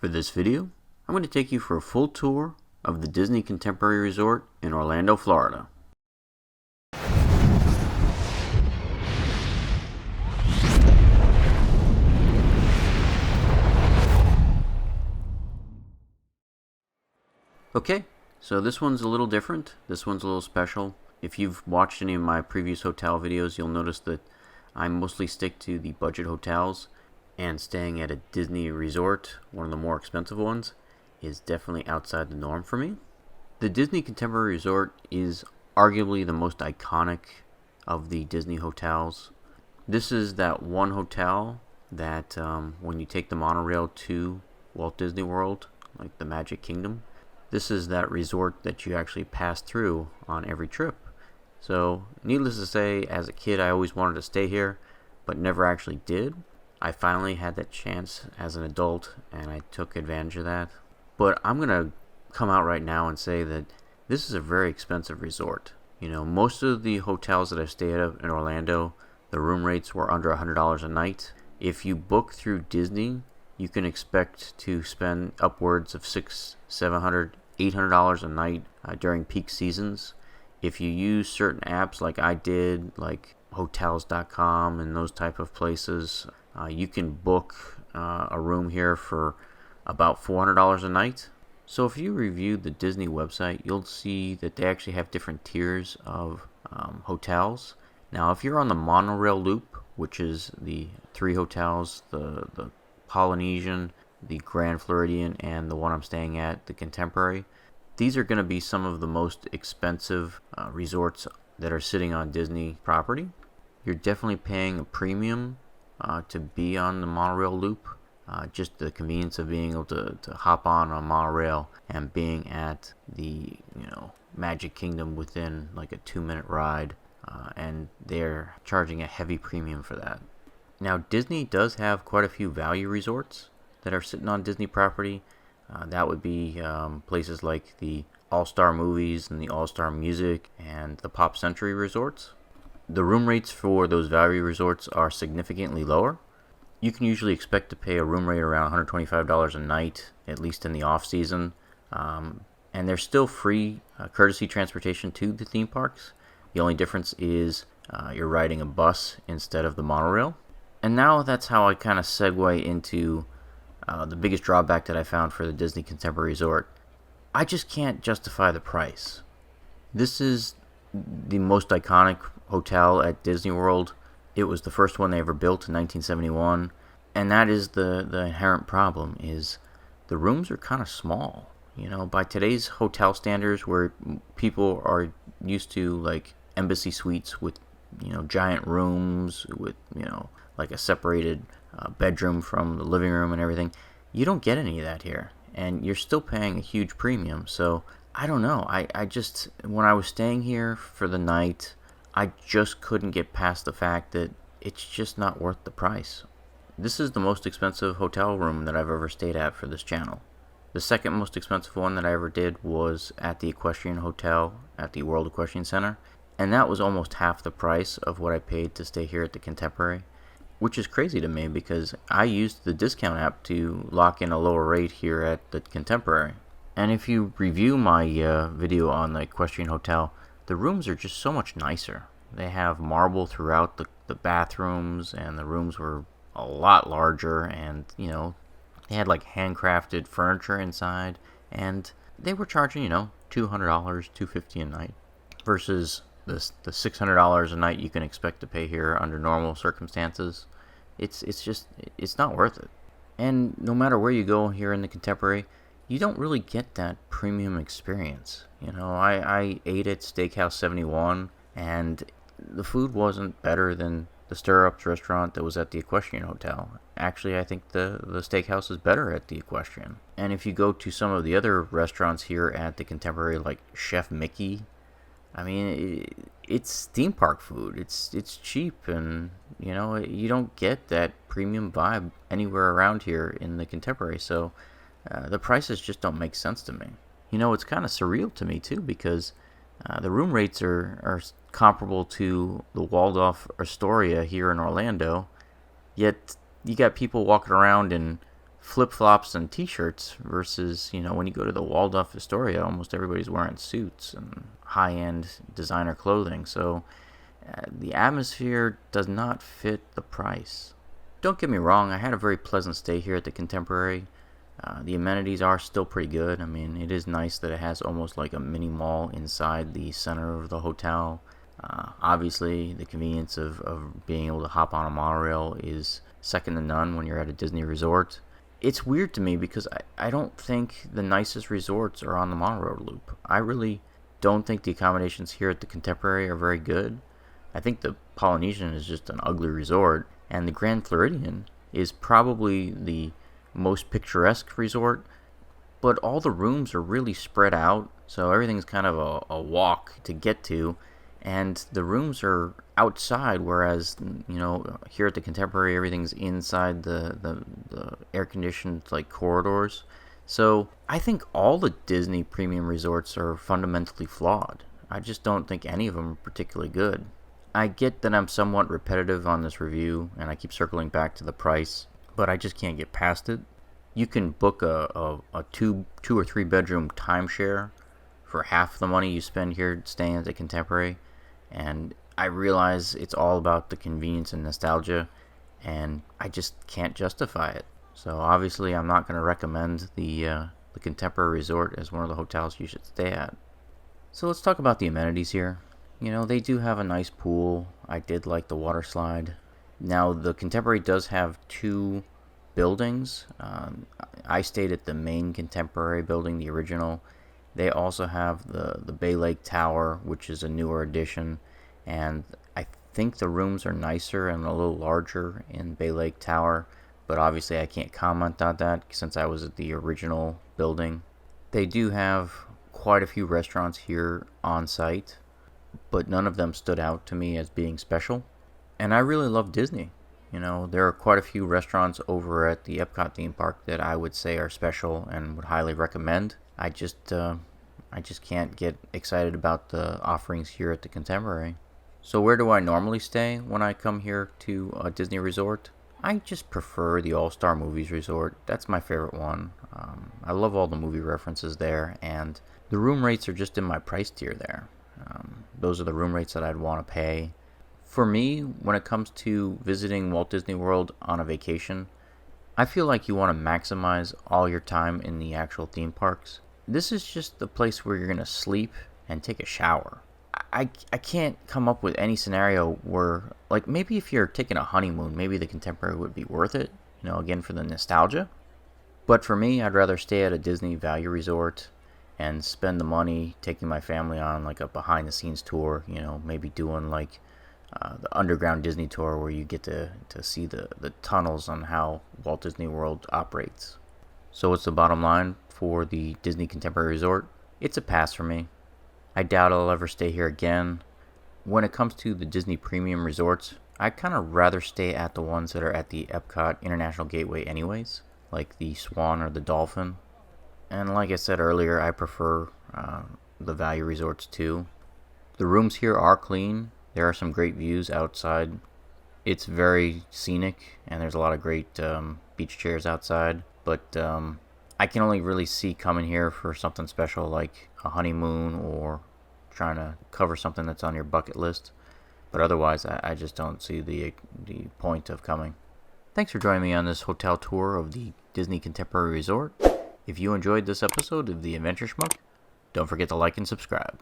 For this video, I'm going to take you for a full tour of the Disney Contemporary Resort in Orlando, Florida. Okay, so this one's a little different. This one's a little special. If you've watched any of my previous hotel videos, you'll notice that I mostly stick to the budget hotels, and staying at a Disney resort, one of the more expensive ones, is definitely outside the norm for me. The Disney Contemporary Resort is arguably the most iconic of the Disney hotels. This is that one hotel that when you take the monorail to Walt Disney World, like the Magic Kingdom, this is that resort that you actually pass through on every trip. So, needless to say, as a kid I always wanted to stay here, but never actually did. I finally had that chance as an adult, and I took advantage of that. But I'm going to come out right now and say that this is a very expensive resort. You know, most of the hotels that I've stayed at in Orlando, the room rates were under $100 a night. If you book through Disney, you can expect to spend upwards of $600, $700, $800 a night during peak seasons. If you use certain apps like I did, like hotels.com and those type of places, you can book a room here for about $400 a night. So if you review the Disney website, you'll see that they actually have different tiers of hotels. Now, if you're on the monorail loop, which is the three hotels, the Polynesian, the Grand Floridian, and the one I'm staying at, the Contemporary, these are going to be some of the most expensive resorts that are sitting on Disney property. You're definitely paying a premium to be on the monorail loop. Just the convenience of being able to hop on a monorail and being at the Magic Kingdom within like a 2-minute ride, and they're charging a heavy premium for that. Now, Disney does have quite a few value resorts that are sitting on Disney property. That would be places like the All-Star Movies and the All-Star Music and the Pop Century resorts. The room rates for those value resorts are significantly lower. You can usually expect to pay a room rate around $125 a night, at least in the off-season. And there's still free courtesy transportation to the theme parks. The only difference is you're riding a bus instead of the monorail. And now that's how I kind of segue into the biggest drawback that I found for the Disney Contemporary Resort. I just can't justify the price. This is the most iconic hotel at Disney World. It was the first one they ever built in 1971, and that is the inherent problem, is the rooms are kind of small. You know, by today's hotel standards, where people are used to like embassy suites with giant rooms with like a separated bedroom from the living room and everything, you don't get any of that here, and you're still paying a huge premium. So I don't know. I just, when I was staying here for the night, I just couldn't get past the fact that it's just not worth the price. This is the most expensive hotel room that I've ever stayed at for this channel. The second most expensive one that I ever did was at the Equestrian Hotel at the World Equestrian Center, and that was almost half the price of what I paid to stay here at the Contemporary, which is crazy to me because I used the discount app to lock in a lower rate here at the Contemporary. And if you review my video on the Equestrian Hotel, the rooms are just so much nicer. They have marble throughout the bathrooms, and the rooms were a lot larger, and they had like handcrafted furniture inside, and they were charging $200, $250 a night versus the $600 a night you can expect to pay here under normal circumstances. It's not worth it. And no matter where you go here in the Contemporary, you don't really get that premium experience. I ate at Steakhouse 71, and the food wasn't better than the Stirrups restaurant that was at the Equestrian Hotel. Actually, I think the steakhouse is better at the Equestrian. And if you go to some of the other restaurants here at the Contemporary, like Chef Mickey, I mean, it's theme park food. It's cheap, and you don't get that premium vibe anywhere around here in the Contemporary. So the prices just don't make sense to me. It's kind of surreal to me too, because the room rates are comparable to the Waldorf Astoria here in Orlando, yet you got people walking around in flip-flops and t-shirts versus, when you go to the Waldorf Astoria, almost everybody's wearing suits and high-end designer clothing. So the atmosphere does not fit the price. Don't get me wrong, I had a very pleasant stay here at the Contemporary. The amenities are still pretty good. I mean, it is nice that it has almost like a mini mall inside the center of the hotel. Obviously, the convenience of being able to hop on a monorail is second to none when you're at a Disney resort. It's weird to me because I don't think the nicest resorts are on the monorail loop. I really don't think the accommodations here at the Contemporary are very good. I think the Polynesian is just an ugly resort, and the Grand Floridian is probably the most picturesque resort, but all the rooms are really spread out, so everything's kind of a walk to get to, and the rooms are outside, whereas here at the Contemporary everything's inside the air-conditioned corridors. So I think all the Disney premium resorts are fundamentally flawed. I just don't think any of them are particularly good. I get that I'm somewhat repetitive on this review, and I keep circling back to the price, but I just can't get past it. You can book a two or three bedroom timeshare for half the money you spend here staying at the Contemporary, and I realize it's all about the convenience and nostalgia, and I just can't justify it. So obviously I'm not going to recommend the Contemporary Resort as one of the hotels you should stay at. So let's talk about the amenities here. They do have a nice pool. I did like the water slide. Now, the Contemporary does have two buildings. I stayed at the main Contemporary building, the original. They also have the Bay Lake Tower, which is a newer addition. And I think the rooms are nicer and a little larger in Bay Lake Tower. But obviously I can't comment on that since I was at the original building. They do have quite a few restaurants here on site, but none of them stood out to me as being special. And I really love Disney. There are quite a few restaurants over at the Epcot theme park that I would say are special and would highly recommend. I just can't get excited about the offerings here at the Contemporary. So where do I normally stay when I come here to a Disney resort? I just prefer the All-Star Movies Resort. That's my favorite one. I love all the movie references there, and the room rates are just in my price tier there. Those are the room rates that I'd want to pay. For me, when it comes to visiting Walt Disney World on a vacation, I feel like you want to maximize all your time in the actual theme parks. This is just the place where you're going to sleep and take a shower. I can't come up with any scenario where, maybe if you're taking a honeymoon, maybe the Contemporary would be worth it, again for the nostalgia. But for me, I'd rather stay at a Disney value resort and spend the money taking my family on a behind the scenes tour, maybe doing the underground Disney tour where you get to see the tunnels on how Walt Disney World operates. So what's the bottom line for the Disney Contemporary Resort? It's a pass for me. I doubt I'll ever stay here again. When it comes to the Disney Premium Resorts, I'd kind of rather stay at the ones that are at the Epcot International Gateway anyways, like the Swan or the Dolphin. And like I said earlier, I prefer the value resorts too. The rooms here are clean. There are some great views outside. It's very scenic, and there's a lot of great beach chairs outside. But I can only really see coming here for something special like a honeymoon or trying to cover something that's on your bucket list. But otherwise, I just don't see the point of coming. Thanks for joining me on this hotel tour of the Disney Contemporary Resort. If you enjoyed this episode of The Adventure Schmuck, don't forget to like and subscribe.